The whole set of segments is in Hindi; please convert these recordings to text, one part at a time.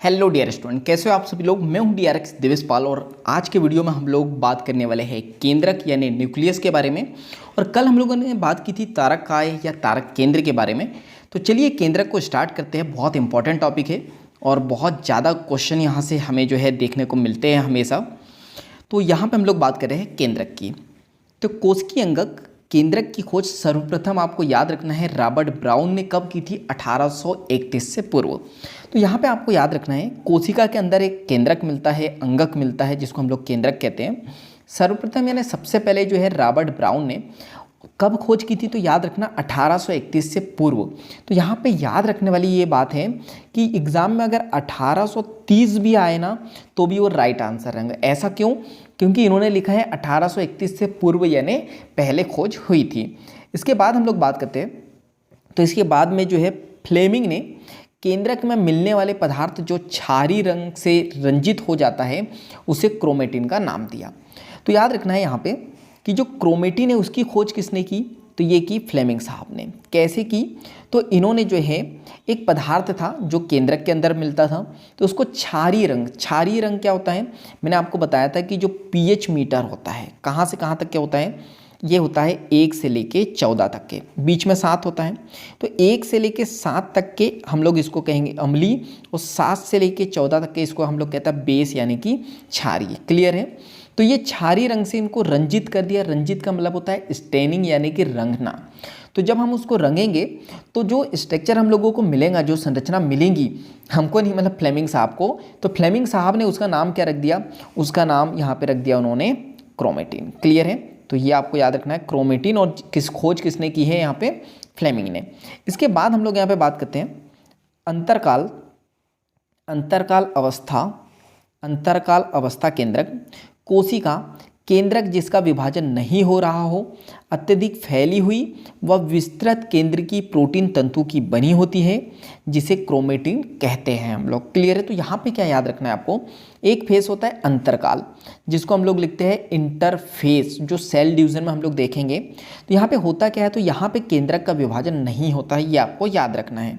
हेलो डियर स्टूडेंट, कैसे हो आप सभी लोग। मैं हूं डीआरएक्स देवेश पाल और आज के वीडियो में हम लोग बात करने वाले हैं केंद्रक यानी न्यूक्लियस के बारे में। और कल हम लोगों ने बात की थी तारक काय या तारक केंद्र के बारे में। तो चलिए केंद्रक को स्टार्ट करते हैं। बहुत इंपॉर्टेंट टॉपिक है और बहुत ज़्यादा क्वेश्चन यहाँ से हमें जो है देखने को मिलते हैं हमेशा। तो यहाँ पर हम लोग बात कर रहे हैं केंद्रक की। तो कोशिकीय अंगक केंद्रक की खोज सर्वप्रथम आपको याद रखना है रॉबर्ट ब्राउन ने कब की थी, 1831 से पूर्व। तो यहाँ पे आपको याद रखना है कोशिका के अंदर एक केंद्रक मिलता है, अंगक मिलता है जिसको हम लोग केंद्रक कहते हैं। सर्वप्रथम यानी सबसे पहले जो है रॉबर्ट ब्राउन ने कब खोज की थी, तो याद रखना 1831 से पूर्व। तो यहाँ पे याद रखने वाली ये बात है कि एग्ज़ाम में अगर 1830 भी आए ना तो भी वो राइट आंसर रहेंगे। ऐसा क्यों? क्योंकि इन्होंने लिखा है 1831 से पूर्व यानी पहले खोज हुई थी। इसके बाद हम लोग बात करते हैं। तो इसके बाद में जो है फ्लेमिंग ने केंद्रक में मिलने वाले पदार्थ जो क्षारीय रंग से रंजित हो जाता है उसे क्रोमेटिन का नाम दिया। तो याद रखना है यहाँ पे कि जो क्रोमेटिन है उसकी खोज किसने की, तो ये की फ्लेमिंग साहब ने। कैसे की? तो इन्होंने जो है एक पदार्थ था जो केंद्रक के अंदर मिलता था, तो उसको क्षारीय रंग क्या होता है, मैंने आपको बताया था कि जो पीएच मीटर होता है कहाँ से कहाँ तक क्या होता है, ये होता है 1 से लेके 14 तक के, बीच में 7 होता है। तो 1 से लेके 7 तक के हम लोग इसको कहेंगे अम्लीय और 7 से लेके 14 तक के इसको हम लोग कहते हैं बेस यानी कि क्षारीय। क्लियर है? तो ये क्षारीय रंग से इनको रंजित कर दिया। रंजित का मतलब होता है स्टेनिंग यानी कि रंगना। तो जब हम उसको रंगेंगे तो जो स्ट्रक्चर हम लोगों को मिलेगा, जो संरचना मिलेंगी हमको नहीं, मतलब फ्लेमिंग साहब को, तो फ्लेमिंग साहब ने उसका नाम क्या रख दिया, उसका नाम यहाँ पे रख दिया उन्होंने क्रोमेटिन। क्लियर है? तो ये आपको याद रखना है क्रोमेटिन। और खोज किसने की है यहाँ पे, फ्लेमिंग ने। इसके बाद हम लोग यहाँ पे बात करते हैं अंतरकाल अवस्था केंद्रक। कोशिका केंद्रक जिसका विभाजन नहीं हो रहा हो, अत्यधिक फैली हुई व विस्तृत केंद्र की प्रोटीन तंतु की बनी होती है जिसे क्रोमेटिन कहते हैं हम लोग। क्लियर है? तो यहाँ पे क्या याद रखना है आपको, एक फेस होता है अंतरकाल जिसको हम लोग लिखते हैं इंटरफेस, जो सेल डिवीजन में हम लोग देखेंगे। तो यहाँ पे होता क्या है, तो यहाँ पे केंद्रक का विभाजन नहीं होता है, ये आपको याद रखना है।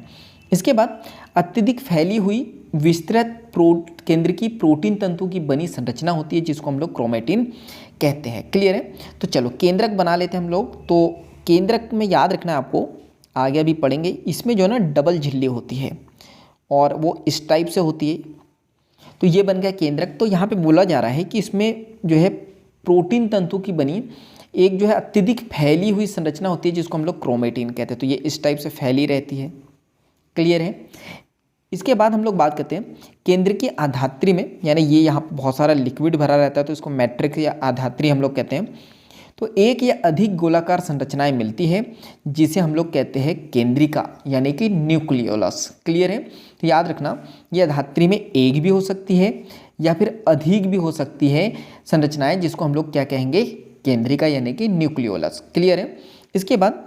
इसके बाद अत्यधिक फैली हुई विस्तृत केंद्र की प्रोटीन तंतु की बनी संरचना होती है जिसको हम लोग क्रोमेटिन कहते हैं। क्लियर है? तो चलो केंद्रक बना लेते हैं हम लोग। तो केंद्रक में याद रखना है आपको, आगे भी पढ़ेंगे, इसमें जो है ना डबल झिल्ली होती है और वो इस टाइप से होती है। तो ये बन गया केंद्रक। तो यहाँ पे बोला जा रहा है कि इसमें जो है प्रोटीन तंतु की बनी एक जो है अत्यधिक फैली हुई संरचना होती है जिसको हम लोग क्रोमेटिन कहते हैं। तो ये इस टाइप से फैली रहती है। क्लियर है? इसके बाद हम लोग बात करते हैं केंद्र की आधात्री में, यानी ये यहाँ पर बहुत सारा लिक्विड भरा रहता है तो इसको मैट्रिक्स या आधात्री हम लोग कहते हैं। तो एक या अधिक गोलाकार संरचनाएं मिलती है जिसे हम लोग कहते हैं केंद्रिका यानी कि न्यूक्लियोलस। क्लियर है? तो याद रखना ये आधात्री में एक भी हो सकती है या फिर अधिक भी हो सकती है संरचनाएं जिसको हम लोग क्या कहेंगे, केंद्रिका यानी कि न्यूक्लियोलस। क्लियर है? इसके बाद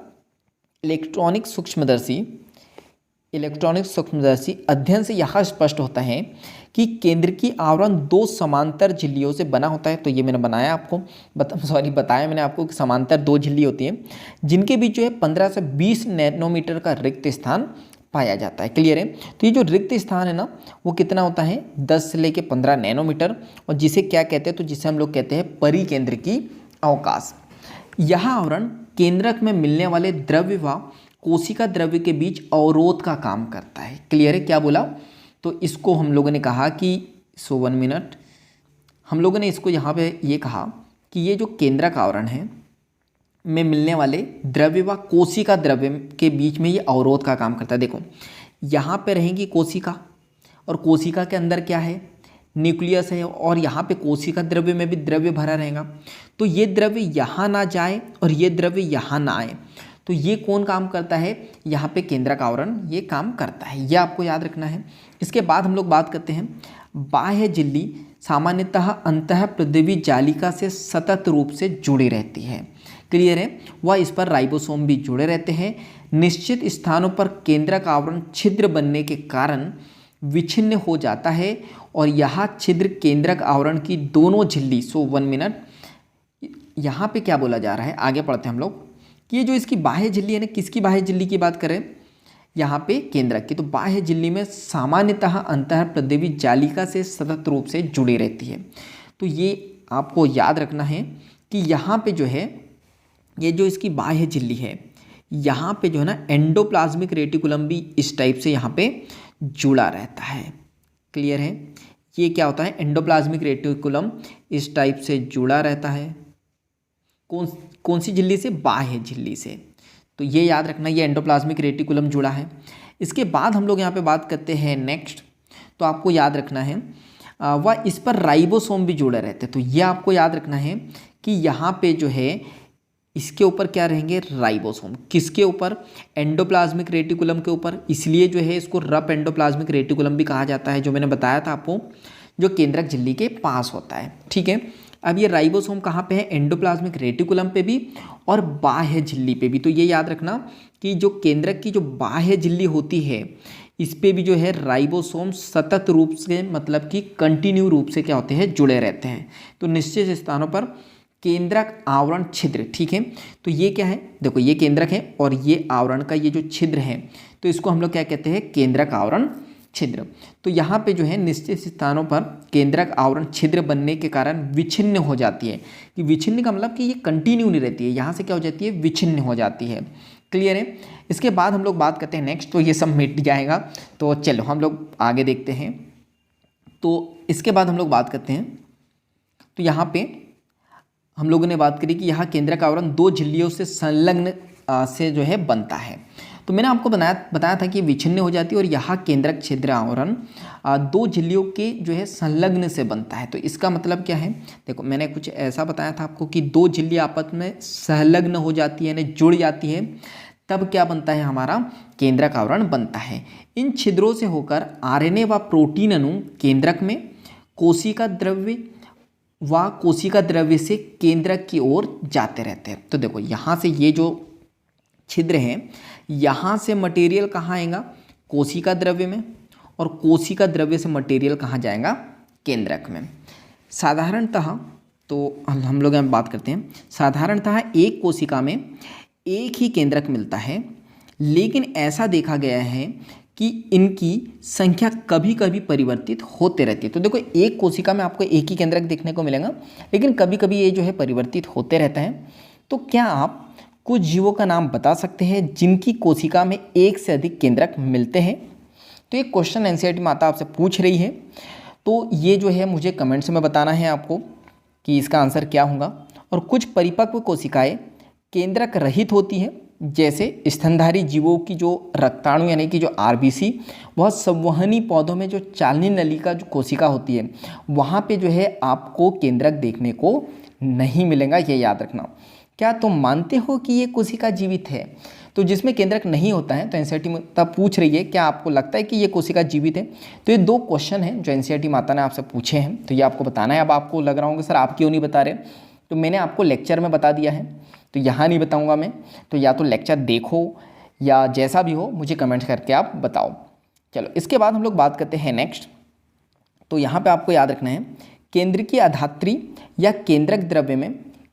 इलेक्ट्रॉनिक सूक्ष्मदर्शी अध्ययन से यह स्पष्ट होता है कि केंद्र की आवरण 2 समांतर झिल्लियों से बना होता है। तो ये मैंने बताया मैंने आपको कि समांतर 2 झिल्ली होती है जिनके बीच जो है 15 से 20 नैनोमीटर का रिक्त स्थान पाया जाता है। क्लियर है? तो ये जो रिक्त स्थान है ना वो कितना होता है, 10 से लेके 15 नैनोमीटर, और जिसे क्या कहते हैं, तो जिसे हम लोग कहते हैं परिकेंद्र की अवकाश। यह आवरण केंद्रक में मिलने वाले द्रव्य व कोशिका द्रव्य के बीच अवरोध का काम करता है। क्लियर है? क्या बोला? तो इसको हम लोगों ने कहा कि 1 मिनट, हम लोगों ने इसको यहाँ पे ये कहा कि ये जो केंद्रक आवरण है में मिलने वाले द्रव्य व कोशिका द्रव्य के बीच में ये अवरोध का काम करता है। देखो यहाँ पे रहेंगी कोशिका और कोशिका के अंदर क्या है, न्यूक्लियस है, और यहाँ पे कोशिका द्रव्य में भी द्रव्य भरा रहेगा। तो ये द्रव्य यहाँ ना जाए और ये द्रव्य यहाँ ना आए, तो ये कौन काम करता है, यहाँ पे केंद्रक आवरण ये काम करता है। ये आपको याद रखना है। इसके बाद हम लोग बात करते हैं बाह्य झिल्ली सामान्यतः अंतः पृथ्वी जालिका से सतत रूप से जुड़ी रहती है। क्लियर है? वह इस पर राइबोसोम भी जुड़े रहते हैं। निश्चित स्थानों पर केंद्रक आवरण छिद्र बनने के कारण विच्छिन्न हो जाता है और यह छिद्र केंद्रक आवरण की दोनों झिल्ली 1 मिनट, यहाँ पे क्या बोला जा रहा है, आगे पढ़ते हैं हम लोग कि ये जो इसकी बाह्य झिल्ली है ना, किसकी बाह्य झिल्ली की बात करें, यहाँ पे केंद्रक की, तो बाह्य झिल्ली में सामान्यतः अंतःप्रदेवी जालिका से सतत रूप से जुड़ी रहती है। तो ये आपको याद रखना है कि यहाँ पे जो है ये जो इसकी बाह्य झिल्ली है, यहाँ पे जो है ना एंडोप्लाज्मिक रेटिकुलम भी इस टाइप से यहाँ पे जुड़ा रहता है। क्लियर है? ये क्या होता है, एंडोप्लाज्मिक रेटिकुलम इस टाइप से जुड़ा रहता है। कौन सी झिल्ली से? बाह्य झिल्ली से। तो ये याद रखना, ये एंडोप्लाज्मिक रेटिकुलम जुड़ा है। इसके बाद हम लोग यहाँ पे बात करते हैं नेक्स्ट, तो आपको याद रखना है वह इस पर राइबोसोम भी जुड़े रहते हैं। तो ये आपको याद रखना है कि यहाँ पे जो है इसके ऊपर क्या रहेंगे, राइबोसोम। किसके ऊपर? एंडोप्लाज्मिक रेटिकुलम के ऊपर। इसलिए जो है इसको रफ एंडोप्लाज्मिक रेटिकुलम भी कहा जाता है, जो मैंने बताया था आपको, जो केंद्रक झिल्ली के पास होता है। ठीक है, अब ये राइबोसोम कहाँ पे है? एंडोप्लाज्मिक रेटिकुलम पे भी और बाह्य झिल्ली पे भी। तो ये याद रखना कि जो केंद्रक की जो बाह्य झिल्ली होती है, इस पे भी जो है राइबोसोम सतत रूप से, मतलब कि कंटिन्यू रूप से क्या होते हैं, जुड़े रहते हैं। तो निश्चित स्थानों पर केंद्रक आवरण छिद्र। ठीक है, तो ये क्या है, देखो ये केंद्रक है और ये आवरण का ये जो छिद्र है, तो इसको हम लोग क्या कहते हैं, केंद्रक आवरण छिद्र। तो यहाँ पे जो है निश्चित स्थानों पर केंद्रक आवरण छिद्र बनने के कारण विच्छिन्न हो जाती है। कि विच्छिन्न का मतलब कि ये कंटिन्यू नहीं रहती है, यहाँ से क्या हो जाती है, विच्छिन्न हो जाती है। क्लियर है? इसके बाद हम लोग बात करते हैं नेक्स्ट, तो ये सब मिट जाएगा। तो चलो हम लोग आगे देखते हैं। तो इसके बाद हम लोग बात करते हैं, तो यहाँ पे हम लोगों ने बात करी कि यहाँ केंद्रक आवरण दो झिल्लियों से संलग्न से जो है बनता है। तो मैंने आपको बताया था कि विच्छिन्न हो जाती है और यहाँ केंद्रक छिद्र आवरण दो झिल्लियों के जो है संलग्न से बनता है। तो इसका मतलब क्या है, देखो मैंने कुछ ऐसा बताया था आपको कि दो झिल्ली आपस में संलग्न हो जाती है, यानी जुड़ जाती है, तब क्या बनता है, हमारा केंद्रक आवरण बनता है। इन छिद्रों से होकर आरएनए व प्रोटीन अणु केंद्रक में कोशिका द्रव्य से केंद्रक की ओर जाते रहते हैं। तो देखो यहाँ से ये जो छिद्र है, यहाँ से मटेरियल कहाँ आएगा, कोशिका द्रव्य में, और कोशिका द्रव्य से मटेरियल कहाँ जाएगा, केंद्रक में। साधारणतः तो हम लोग यहाँ बात करते हैं, साधारणतः एक कोशिका में एक ही केंद्रक मिलता है, लेकिन ऐसा देखा गया है कि इनकी संख्या कभी कभी परिवर्तित होते रहती है। तो देखो एक कोशिका में आपको एक ही केंद्रक देखने को मिलेगा, लेकिन कभी कभी ये जो है परिवर्तित होते रहता है। तो क्या आप कुछ जीवों का नाम बता सकते हैं जिनकी कोशिका में एक से अधिक केंद्रक मिलते हैं? तो ये क्वेश्चन एनसीईआरटी माता आपसे पूछ रही है। तो ये जो है मुझे कमेंट्स में बताना है आपको कि इसका आंसर क्या होगा। और कुछ परिपक्व कोशिकाएं केंद्रक रहित होती हैं, जैसे स्तनधारी जीवों की जो रक्ताणु यानी कि जो आरबीसी, वह संवहनी पौधों में जो चालनी नली का जो कोशिका होती है, वहाँ पे जो है आपको केंद्रक देखने को नहीं मिलेगा, ये याद रखना। क्या तुम मानते हो कि ये कोशिका जीवित है? तो जिसमें केंद्रक नहीं होता है, तो एनसीईआरटी माता पूछ रही है क्या आपको लगता है कि ये कोशिका जीवित है? तो ये दो क्वेश्चन हैं जो एनसीईआरटी माता ने आपसे पूछे हैं, तो ये आपको बताना है। अब आपको लग रहा होगा सर आप क्यों नहीं बता रहे, तो मैंने आपको लेक्चर में बता दिया है, तो यहाँ नहीं बताऊँगा मैं। तो या तो लेक्चर देखो या जैसा भी हो, मुझे कमेंट करके आप बताओ। चलो इसके बाद हम लोग बात करते हैं नेक्स्ट। तो यहाँ पर आपको याद रखना है, केंद्रकीय अधात्री या केंद्रक द्रव्य में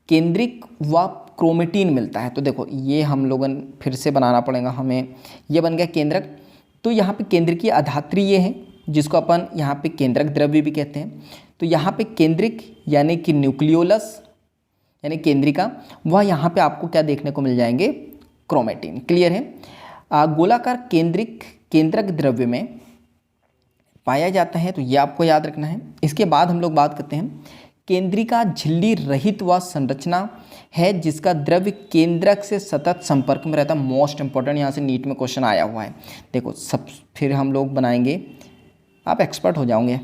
केंद्रिक व क्रोमेटिन मिलता है। तो देखो ये हम लोगों फिर से बनाना पड़ेगा हमें, ये बन गया केंद्रक। तो यहाँ पे केंद्रकीय अधात्री ये है, जिसको अपन यहाँ पे केंद्रक द्रव्य भी कहते हैं। तो यहाँ पे केंद्रिक यानी कि न्यूक्लियोलस यानी केंद्रिका, वह यहाँ पे आपको क्या देखने को मिल जाएंगे, क्रोमेटिन। क्लियर है? गोलाकार केंद्रक द्रव्य में पाया जाता है, तो ये आपको याद रखना है। इसके बाद हम लोग बात करते हैं, केंद्रिका झिल्ली रहित व संरचना है जिसका द्रव्य केंद्रक से सतत संपर्क में रहता है। मोस्ट इंपॉर्टेंट, यहाँ से नीट में क्वेश्चन आया हुआ है। देखो सब फिर हम लोग बनाएंगे, आप एक्सपर्ट हो जाओगे।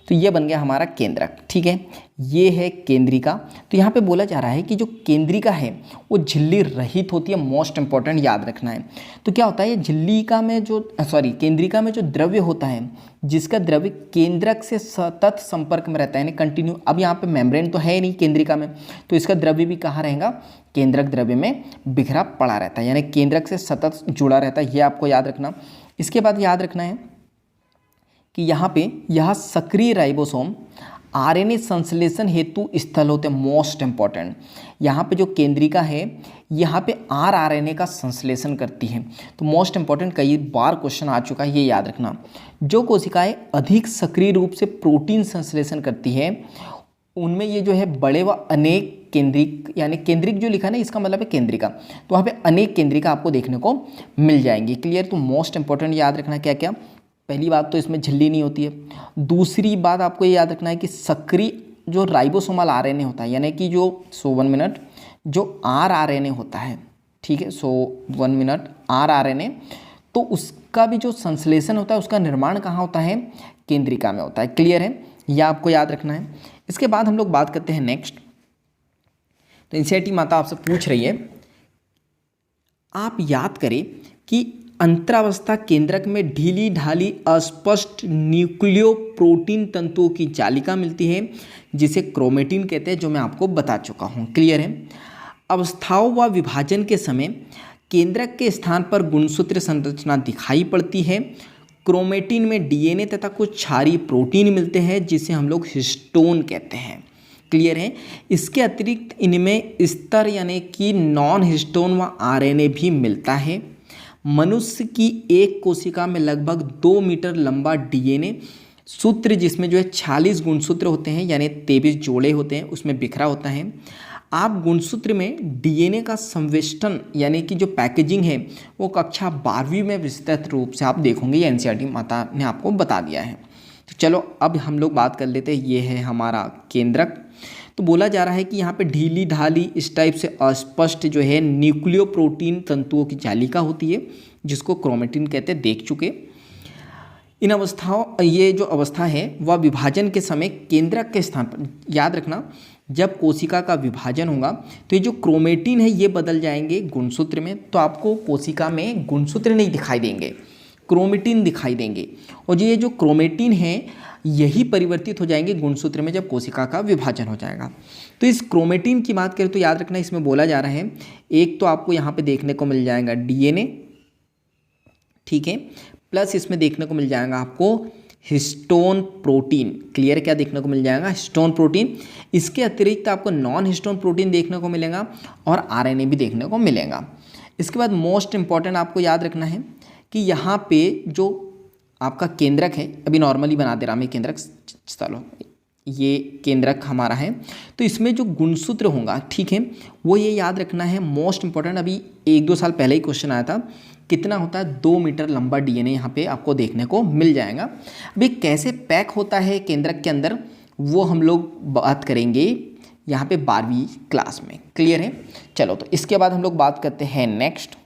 तो ये बन गया हमारा केंद्रक। ठीक है, ये है केंद्रिका। तो यहाँ पे बोला जा रहा है कि जो केंद्रिका है वो झिल्ली रहित होती है। मोस्ट इंपॉर्टेंट, याद रखना है। तो क्या होता है, ये केंद्रिका में जो द्रव्य होता है, जिसका द्रव्य केंद्रक से सतत संपर्क में रहता है, यानी कंटिन्यू। अब यहाँ पे मेम्ब्रेन तो है नहीं केंद्रिका में, तो इसका द्रव्य भी कहाँ रहेगा, केंद्रक द्रव्य में बिखरा पड़ा रहता है, यानी केंद्रक से सतत जुड़ा रहता है। ये आपको याद रखना। इसके बाद याद रखना है कि यहाँ पे यह सक्रिय राइबोसोम आरएनए संश्लेषण हेतु स्थल होते हैं, मोस्ट इंपॉर्टेंट। यहाँ पे जो केंद्रिका है यहाँ पे आरएनए का संश्लेषण करती है, तो मोस्ट इंपॉर्टेंट कई बार क्वेश्चन आ चुका है, ये याद रखना। जो कोशिकाएं अधिक सक्रिय रूप से प्रोटीन संश्लेषण करती है उनमें ये जो है बड़े व अनेक केंद्रिक, यानी केंद्रिक जो लिखा है ना इसका मतलब है केंद्रिका, तो वहाँ पे अनेक केंद्रिका आपको देखने को मिल जाएंगी। क्लियर? तो मोस्ट इंपॉर्टेंट याद रखना क्या क्या। पहली बात तो इसमें झिल्ली नहीं होती है। दूसरी बात आपको ये याद रखना है कि सक्रिय जो राइबोसोमल आरएनए होता है, यानी कि जो 1 मिनट जो आरएनए होता है, ठीक है, 1 मिनट आरएनए, तो उसका भी जो संश्लेषण होता है उसका निर्माण कहाँ होता है? केंद्रिका में होता है। क्लियर है? यह आपको याद रखना है। इसके बाद हम लोग बात करते हैं नेक्स्ट। तो एनसीईआरटी माता आपसे पूछ रही है, आप याद करें कि अंतरावस्था केंद्रक में ढीली ढाली अस्पष्ट न्यूक्लियो प्रोटीन तंतुओं की जालिका मिलती है जिसे क्रोमेटिन कहते हैं, जो मैं आपको बता चुका हूँ। क्लियर है? अवस्थाओं व विभाजन के समय केंद्रक के स्थान पर गुणसूत्र संरचना दिखाई पड़ती है। क्रोमेटिन में डीएनए तथा कुछ क्षारीय प्रोटीन मिलते हैं जिसे हम लोग हिस्टोन कहते हैं। क्लियर है? इसके अतिरिक्त इनमें स्तर यानी कि नॉन हिस्टोन व आरएनए भी मिलता है। मनुष्य की एक कोशिका में लगभग 2 मीटर लंबा डीएनए सूत्र, जिसमें जो है 46 गुणसूत्र होते हैं, यानी 23 जोड़े होते हैं, उसमें बिखरा होता है। आप गुणसूत्र में डीएनए का संवेष्टन यानी कि जो पैकेजिंग है वो कक्षा 12वीं में विस्तृत रूप से आप देखोगे, ये एनसीईआरटी माता ने आपको बता दिया है। तो चलो अब हम लोग बात कर लेते हैं, ये है हमारा केंद्रक। तो बोला जा रहा है कि यहाँ पे ढीली ढाली इस टाइप से अस्पष्ट जो है न्यूक्लियो प्रोटीन तंतुओं की जालिका होती है जिसको क्रोमेटिन कहते हैं, देख चुके। इन अवस्थाओं, ये जो अवस्था है वह विभाजन के समय केंद्रक के स्थान पर, याद रखना जब कोशिका का विभाजन होगा तो ये जो क्रोमेटिन है ये बदल जाएंगे गुणसूत्र में, तो आपको कोशिका में गुणसूत्र नहीं दिखाई देंगे, क्रोमेटिन दिखाई देंगे। और ये जो क्रोमेटिन है यही परिवर्तित हो जाएंगे गुणसूत्र में जब कोशिका का विभाजन हो जाएगा। तो इस क्रोमेटिन की बात करें तो याद रखना इसमें बोला जा रहा है, एक तो आपको यहाँ पे देखने को मिल जाएगा डीएनए, ठीक है, प्लस इसमें देखने को मिल जाएगा आपको हिस्टोन प्रोटीन। क्लियर? क्या देखने को मिल जाएगा? Histone protein. इसके अतिरिक्त आपको नॉन हिस्टोन प्रोटीन देखने को मिलेगा और आरएनए भी देखने को मिलेगा। इसके बाद मोस्ट इंपॉर्टेंट आपको याद रखना है कि यहाँ पे जो आपका केंद्रक है, अभी नॉर्मली बना दे रहा मैं केंद्रक, चलो ये केंद्रक हमारा है, तो इसमें जो गुणसूत्र होगा, ठीक है, वो ये याद रखना है, मोस्ट इंपॉर्टेंट। अभी 1-2 साल पहले ही क्वेश्चन आया था, कितना होता है? 2 मीटर लंबा डीएनए यहाँ पे आपको देखने को मिल जाएगा। अभी कैसे पैक होता है केंद्रक के अंदर वो हम लोग बात करेंगे यहाँ पे 12वीं क्लास में। क्लियर है? चलो तो इसके बाद हम लोग बात करते हैं नेक्स्ट।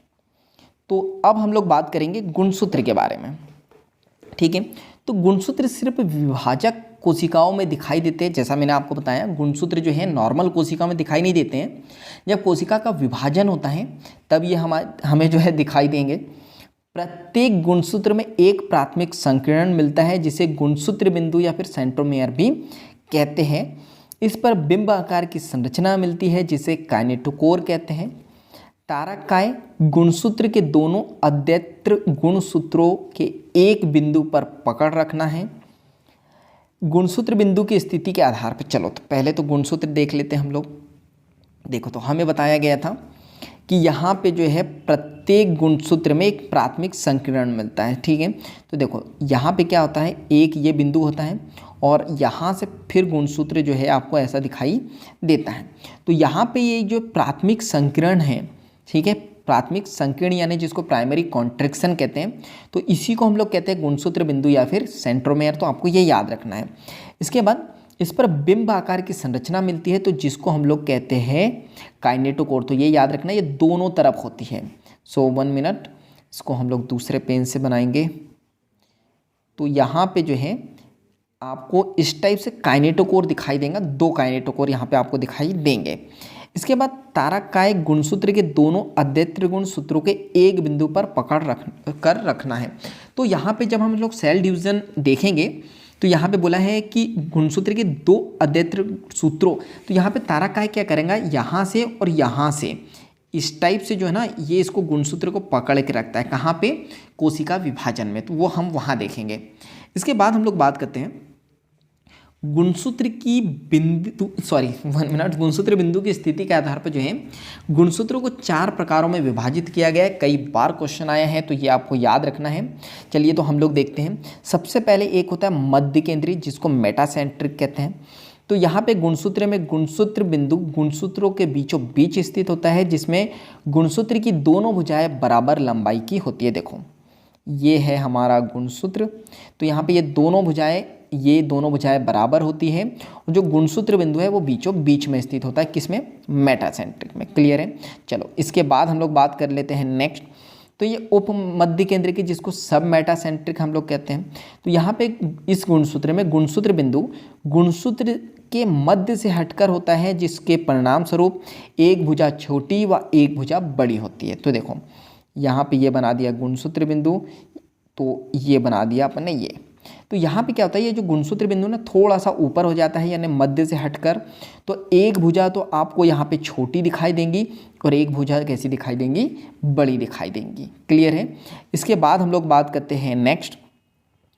तो अब हम लोग बात करेंगे गुणसूत्र के बारे में, ठीक है। तो गुणसूत्र सिर्फ विभाजक कोशिकाओं में दिखाई देते हैं, जैसा मैंने आपको बताया गुणसूत्र जो है नॉर्मल कोशिकाओं में दिखाई नहीं देते हैं, जब कोशिका का विभाजन होता है तब ये हमें जो है दिखाई देंगे। प्रत्येक गुणसूत्र में एक प्राथमिक संकीर्ण मिलता है जिसे गुणसूत्र बिंदु या फिर सेंट्रोमेयर भी कहते हैं। इस पर बिंब आकार की संरचना मिलती है जिसे काइनेटोकोर कहते हैं। तारककाय गुणसूत्र के दोनों अद्यत्र गुणसूत्रों के एक बिंदु पर पकड़ रखना है। गुणसूत्र बिंदु की स्थिति के आधार पर, चलो तो पहले तो गुणसूत्र देख लेते हैं हम लोग। देखो तो हमें बताया गया था कि यहाँ पे जो है प्रत्येक गुणसूत्र में एक प्राथमिक संकीर्ण मिलता है, ठीक है। तो देखो यहाँ पे क्या होता है, एक ये बिंदु होता है और यहाँ से फिर गुणसूत्र जो है आपको ऐसा दिखाई देता है। तो यहाँ पे ये जो प्राथमिक संकीर्ण है, ठीक है, प्राथमिक संकीर्ण यानी जिसको प्राइमरी कॉन्ट्रैक्शन कहते हैं, तो इसी को हम लोग कहते हैं गुणसूत्र बिंदु या फिर सेंट्रोमेयर। तो आपको ये याद रखना है। इसके बाद इस पर बिंब आकार की संरचना मिलती है तो जिसको हम लोग कहते हैं काइनेटोकोर। तो ये याद रखना, ये दोनों तरफ होती है। 1 मिनट, इसको हम लोग दूसरे पेन से बनाएंगे। तो यहाँ पे जो है आपको इस टाइप से काइनेटोकोर दिखाई देगा, 2 काइनेटोकोर यहाँ पे आपको दिखाई देंगे। इसके बाद तारककाय गुणसूत्र के दोनों अद्यत्र गुणसूत्रों के एक बिंदु पर पकड़ रखना है। तो यहाँ पे जब हम लोग सेल डिवीजन देखेंगे तो यहाँ पे बोला है कि गुणसूत्र के 2 अद्यत्र सूत्रों, तो यहाँ पे तारककाय क्या करेगा, यहाँ से और यहाँ से इस टाइप से जो है ना, ये इसको गुणसूत्र को पकड़ के रखता है। कहाँ पे? कोशिका विभाजन में। तो वो हम वहाँ देखेंगे। इसके बाद हम लोग बात करते हैं गुणसूत्र की गुणसूत्र बिंदु की स्थिति के आधार पर जो है गुणसूत्रों को 4 प्रकारों में विभाजित किया गया है। कई बार क्वेश्चन आया है तो ये आपको याद रखना है। चलिए तो हम लोग देखते हैं। सबसे पहले एक होता है मध्य केंद्रीय, जिसको मेटासेंट्रिक कहते हैं। तो यहाँ पे गुणसूत्र में गुणसूत्र बिंदु गुणसूत्रों के बीचों बीच स्थित होता है, जिसमें गुणसूत्र की दोनों भुजाएं बराबर लंबाई की होती है। देखो ये है हमारा गुणसूत्र, तो यहाँ पे ये दोनों भुजाएं बराबर होती है और जो गुणसूत्र बिंदु है वो बीचों बीच में स्थित होता है। किसमें? मेटासेंट्रिक में। क्लियर है? चलो इसके बाद हम लोग बात कर लेते हैं नेक्स्ट। तो ये उप मध्य केंद्र की, जिसको सब मेटासेंट्रिक हम लोग कहते हैं। तो यहाँ पे इस गुणसूत्र में गुणसूत्र बिंदु गुणसूत्र के मध्य से हटकर होता है, जिसके परिणाम स्वरूप एक भुजा छोटी व एक भुजा बड़ी होती है। तो देखो यहाँ पे ये बना दिया गुणसूत्र बिंदु, तो ये बना दिया अपने ये। तो यहाँ पे क्या होता है, ये जो गुणसूत्र बिंदु ना थोड़ा सा ऊपर हो जाता है, यानी मध्य से हटकर। तो एक भुजा तो आपको यहाँ पे छोटी दिखाई देंगी और एक भुजा कैसी दिखाई देंगी? बड़ी दिखाई देंगी। क्लियर है? इसके बाद हम लोग बात करते हैं नेक्स्ट।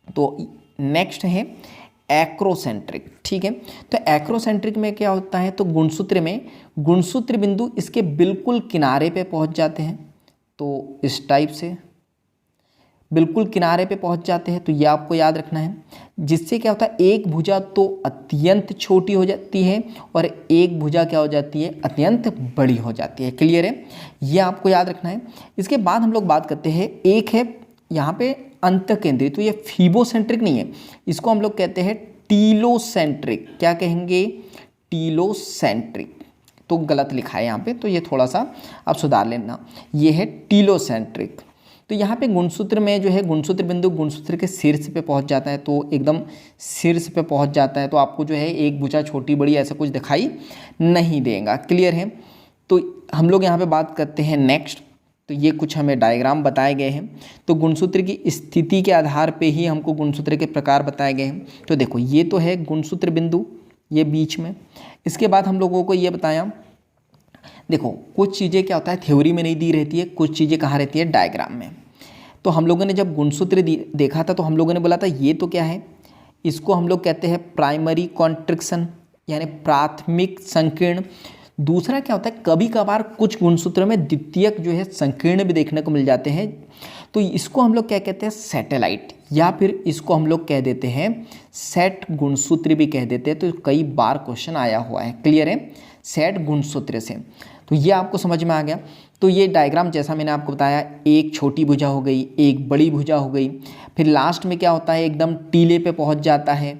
तो नेक्स्ट है एक्रोसेंट्रिक। ठीक है, तो एक्रोसेंट्रिक में क्या होता है, तो गुणसूत्र में गुणसूत्र बिंदु इसके बिल्कुल किनारे पे पहुंच जाते हैं। तो इस टाइप से बिल्कुल किनारे पे पहुंच जाते हैं। तो ये आपको याद रखना है, जिससे क्या होता है, एक भुजा तो अत्यंत छोटी हो जाती है और एक भुजा क्या हो जाती है? अत्यंत बड़ी हो जाती है। क्लियर है? ये आपको याद रखना है। इसके बाद हम लोग बात करते हैं, एक है यहाँ पे अंत केंद्रित। तो ये फीबोसेंट्रिक नहीं है, इसको हम लोग कहते हैं टीलोसेंट्रिक। क्या कहेंगे? टीलोसेंट्रिक। तो गलत लिखा है यहाँ पे, तो ये थोड़ा सा आप सुधार लेना। ये है टीलोसेंट्रिक। तो यहाँ पे गुणसूत्र में जो है गुणसूत्र बिंदु गुणसूत्र के शीर्ष पे पहुँच जाता है, तो एकदम शीर्ष पे पहुँच जाता है। तो आपको जो है एक भुजा छोटी बड़ी ऐसा कुछ दिखाई नहीं देगा। क्लियर है? तो हम लोग यहाँ पे बात करते हैं नेक्स्ट। तो ये कुछ हमें डायग्राम बताए गए हैं। तो गुणसूत्र की स्थिति के आधार पे ही हमको गुणसूत्र के प्रकार बताए गए हैं। तो देखो ये तो है गुणसूत्र बिंदु, ये बीच में। इसके बाद हम लोगों को ये बताया, देखो कुछ चीज़ें क्या होता है थ्योरी में नहीं दी रहती है, कुछ चीज़ें कहाँ रहती है? डायग्राम में। तो हम लोगों ने जब गुणसूत्र देखा था तो हम लोगों ने बोला था ये तो क्या है, इसको हम लोग कहते हैं प्राइमरी कॉन्ट्रिक्शन, यानी प्राथमिक संकीर्ण। दूसरा क्या होता है, कभी कभार कुछ गुणसूत्रों में द्वितीयक जो है संकीर्ण भी देखने को मिल जाते हैं। तो इसको हम लोग क्या कहते हैं? सैटेलाइट, या फिर इसको हम लोग कह देते हैं सेट गुणसूत्र भी कह देते हैं। तो कई बार क्वेश्चन आया हुआ है। क्लियर है? सेट गुणसूत्र से। तो ये आपको समझ में आ गया। तो ये डायग्राम जैसा मैंने आपको बताया, एक छोटी भुजा हो गई, एक बड़ी भुजा हो गई, फिर लास्ट में क्या होता है, एकदम टीले पे पहुंच जाता है।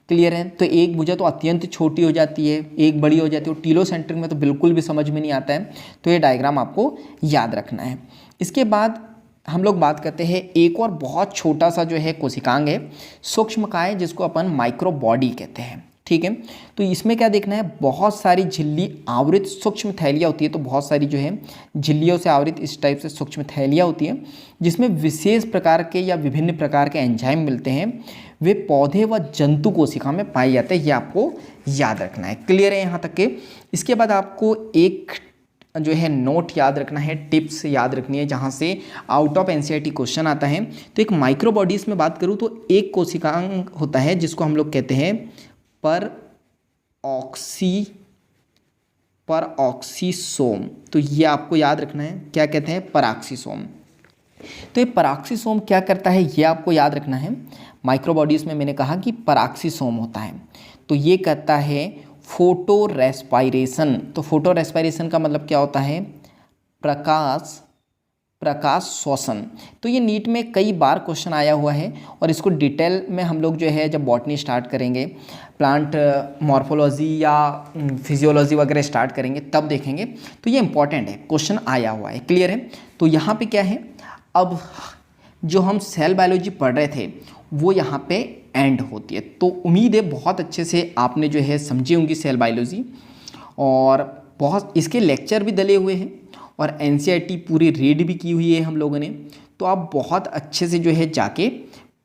क्लियर है? तो एक भुजा तो अत्यंत छोटी हो जाती है, एक बड़ी हो जाती है। और टीलोसेंट्रिक में तो बिल्कुल भी समझ में नहीं आता है। तो ये डायग्राम आपको याद रखना है। इसके बाद हम लोग बात करते हैं, एक और बहुत छोटा सा जो है कोशिकांग है, सूक्ष्मकाय, जिसको अपन माइक्रो बॉडी कहते हैं। ठीक है, तो इसमें क्या देखना है, बहुत सारी झिल्ली आवृत सूक्ष्म थैलियाँ होती है। तो बहुत सारी जो है झिल्लियों से आवृत इस टाइप से सूक्ष्म थैलियाँ होती हैं, जिसमें विशेष प्रकार के या विभिन्न प्रकार के एंजाइम मिलते हैं। वे पौधे व जंतु कोशिका में पाए जाते हैं। ये आपको याद रखना है। क्लियर है यहाँ तक के? इसके बाद आपको एक जो है नोट याद रखना है, टिप्स याद रखनी है, जहाँ से आउट ऑफ एनसीईआरटी क्वेश्चन आता है। तो एक माइक्रो बॉडीज़ में बात करूँ तो एक कोशिकांग होता है जिसको हम लोग कहते हैं परऑक्सीसोम। तो ये आपको याद रखना है, क्या कहते हैं? पराक्सीसोम। तो ये पराक्सीसोम क्या करता है, ये आपको याद रखना है। माइक्रो बॉडीज़ में मैंने कहा कि पराक्सीसोम होता है, तो ये कहता है फोटो रेस्पायरेशन। तो फोटो रेस्पायरेशन का मतलब क्या होता है? प्रकाश श्वसन। तो ये नीट में कई बार क्वेश्चन आया हुआ है और इसको डिटेल में हम लोग जो है जब बॉटनी स्टार्ट करेंगे, प्लांट मॉर्फोलॉजी या फिजियोलॉजी वगैरह स्टार्ट करेंगे तब देखेंगे। तो ये इंपॉर्टेंट है, क्वेश्चन आया हुआ है। क्लियर है? तो यहाँ पे क्या है, अब जो हम सेल बायोलॉजी पढ़ रहे थे वो यहाँ पे एंड होती है। तो उम्मीद है बहुत अच्छे से आपने जो है समझी होंगी सेल बायोलॉजी, और बहुत इसके लेक्चर भी डले हुए हैं और एनसीईआरटी पूरी रीड भी की हुई है हम लोगों ने। तो आप बहुत अच्छे से जो है जाके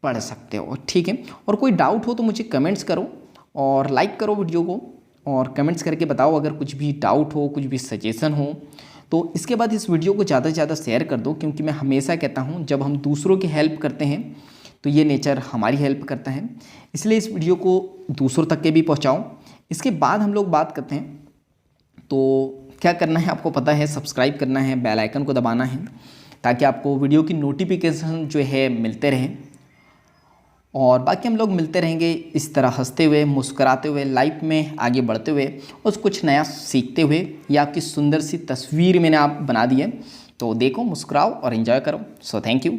पढ़ सकते हो। ठीक है, और कोई डाउट हो तो मुझे कमेंट्स करो और लाइक करो वीडियो को, और कमेंट्स करके बताओ अगर कुछ भी डाउट हो, कुछ भी सजेशन हो। तो इसके बाद इस वीडियो को ज़्यादा से ज़्यादा शेयर कर दो, क्योंकि मैं हमेशा कहता हूँ जब हम दूसरों की हेल्प करते हैं तो ये नेचर हमारी हेल्प करता है, इसलिए इस वीडियो को दूसरों तक के भी पहुँचाओ। इसके बाद हम लोग बात करते हैं, तो क्या करना है आपको पता है, सब्सक्राइब करना है, बेल आइकन को दबाना है ताकि आपको वीडियो की नोटिफिकेशन जो है मिलते रहें। और बाकी हम लोग मिलते रहेंगे इस तरह हंसते हुए, मुस्कुराते हुए, लाइफ में आगे बढ़ते हुए और कुछ नया सीखते हुए। ये आपकी सुंदर सी तस्वीर मैंने आप बना दी है, तो देखो, मुस्कुराओ और एंजॉय करो। So thank you.